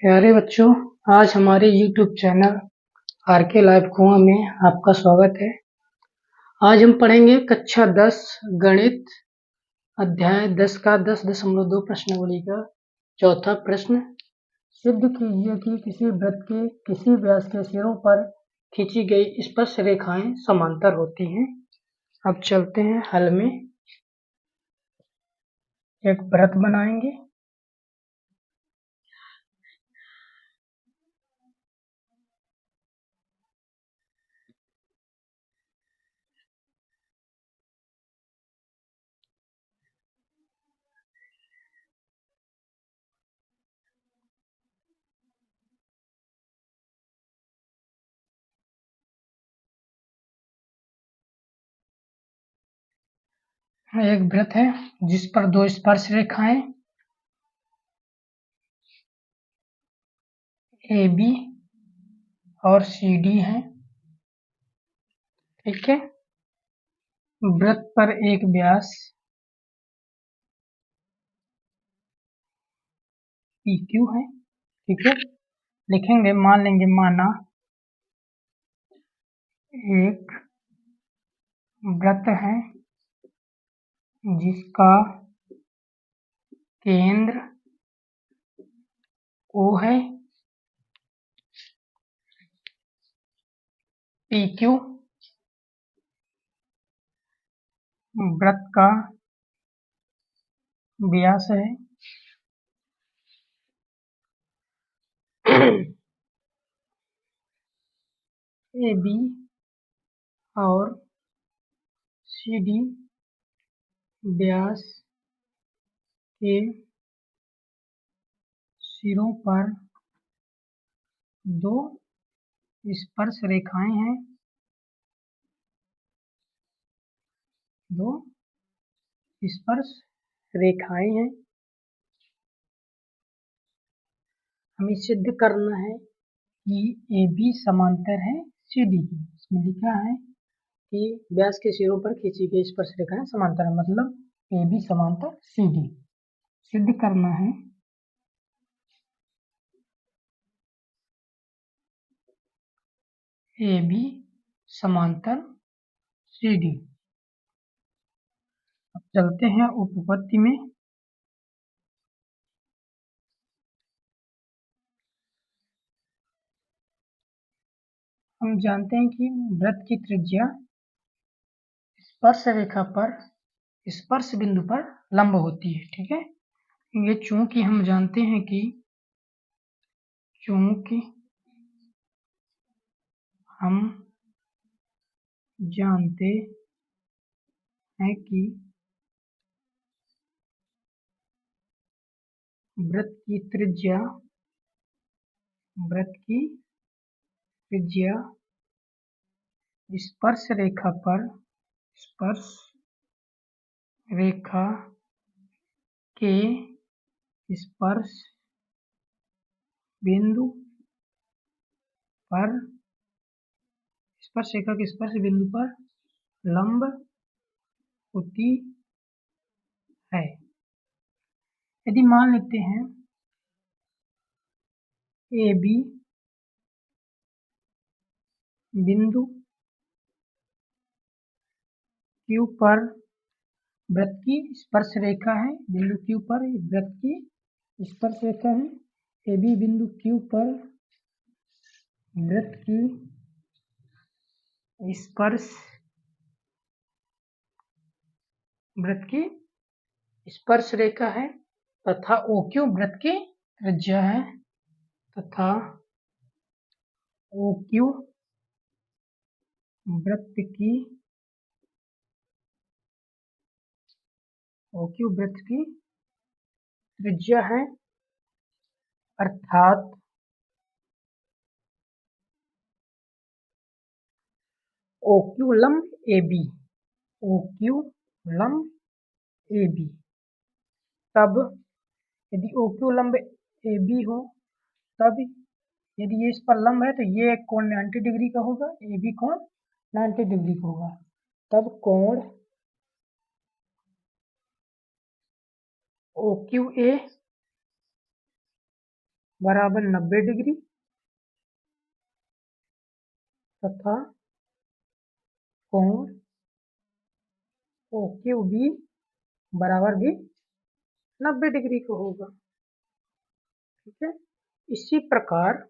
प्यारे बच्चों, आज हमारे YouTube चैनल आर के लाइव कुआं में आपका स्वागत है। आज हम पढ़ेंगे कक्षा 10 गणित अध्याय 10 का 10.2 प्रश्नावली का चौथा प्रश्न। सिद्ध कीजिए कि किसी वृत्त के किसी व्यास के सिरों पर खींची गई स्पर्श रेखाएं समांतर होती हैं। अब चलते हैं हल में। एक वृत्त बनाएंगे। एक वृत्त है जिस पर दो स्पर्श रेखाएं AB और CD है। ठीक है। वृत्त पर एक व्यास PQ है। ठीक है। लिखेंगे, मान लेंगे, माना एक वृत्त है जिसका केंद्र O है। PQ वृत्त का व्यास है। AB और CD व्यास के सिरों पर दो स्पर्श रेखाएं हैं। दो स्पर्श रेखाएं हैं। हमें सिद्ध करना है कि AB समांतर है CD की। इसमें लिखा है कि व्यास के सिरों पर खींची गई स्पर्श रेखाएं समांतर है, मतलब AB समांतर CD। सिद्ध करना है AB समांतर CD। अब चलते हैं उपपत्ति में। हम जानते हैं कि वृत्त की त्रिज्या स्पर्श रेखा पर स्पर्श बिंदु पर लंब होती है। ठीक है। ये चूंकि हम जानते हैं कि वृत्त की त्रिज्या स्पर्श रेखा के स्पर्श बिंदु पर स्पर्श रेखा के स्पर्श बिंदु पर लंब होती है। यदि मान लेते हैं AB बिंदु Q पर वृत्त की स्पर्श रेखा है। बिंदु Q पर वृत्त की स्पर्श रेखा है। AB बिंदु Q पर वृत्त की स्पर्श रेखा है तथा OQ वृत्त की त्रिज्या है तथा OQ वृत्त की त्रिज्या है, अर्थात OQ लंब AB। तब यदि OQ लंब AB हो, तब यदि ये इस पर लंब है तो ये कोण 90 डिग्री का होगा। AB कोण 90 डिग्री का होगा। तब कोण OQA बराबर 90 डिग्री तथा कोण ओ क्यू बी बराबर भी 90 डिग्री का होगा। ठीक है, इसी प्रकार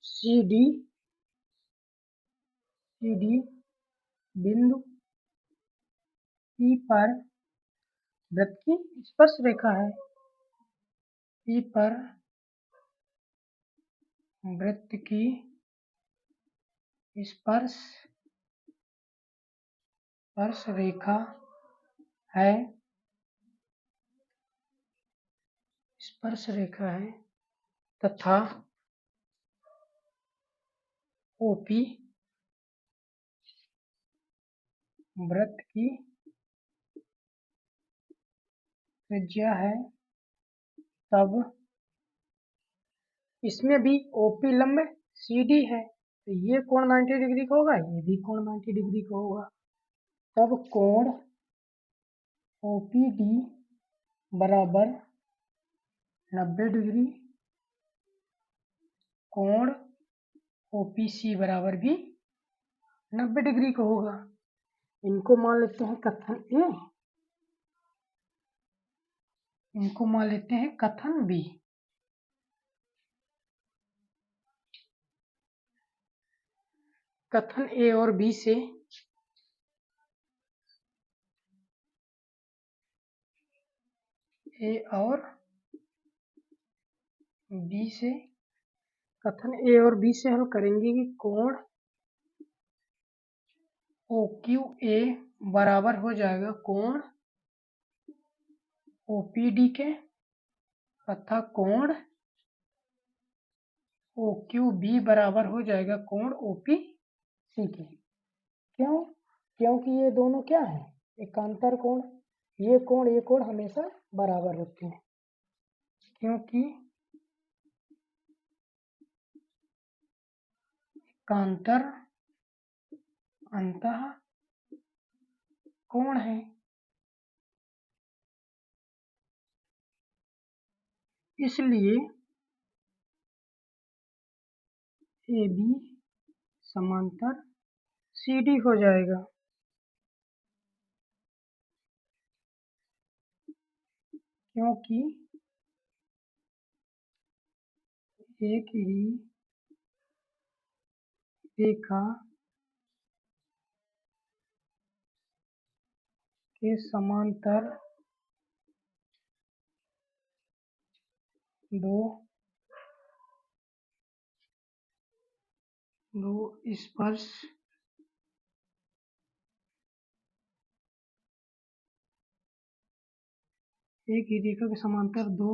सी डी बिंदु पी पर वृत्त की स्पर्श रेखा है। पी पर वृत्त की स्पर्श रेखा है तथा ओपी वृत्त की त्रिज्या है, तब इसमें भी ओपी लंब CD है, तो ये कोण 90 डिग्री का होगा, ये भी कोण 90 डिग्री का होगा। तब कोण OPD बराबर 90 डिग्री, कोण OPC बराबर भी 90 डिग्री का होगा। इनको मान लेते हैं कथन ए, इनको मान लेते हैं कथन बी। कथन ए और बी से कथन ए और बी से हम करेंगे कि कोण OQA बराबर हो जाएगा कोण OPD के तथा कोण OQB बराबर हो जाएगा कोण OPC के। क्यों? क्योंकि ये दोनों क्या है, एकांतर कोण। ये कोण हमेशा बराबर होते हैं, क्योंकि एकांतर अंतः कोण है। इसलिए AB समांतर CD हो जाएगा, क्योंकि एक ही रेखा के समांतर दो स्पर्श एक ही रेखा के समांतर दो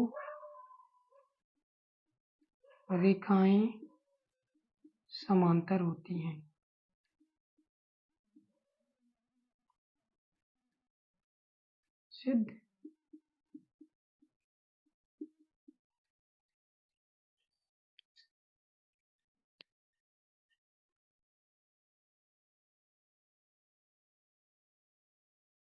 रेखाएं समांतर होती हैं। सिद्ध।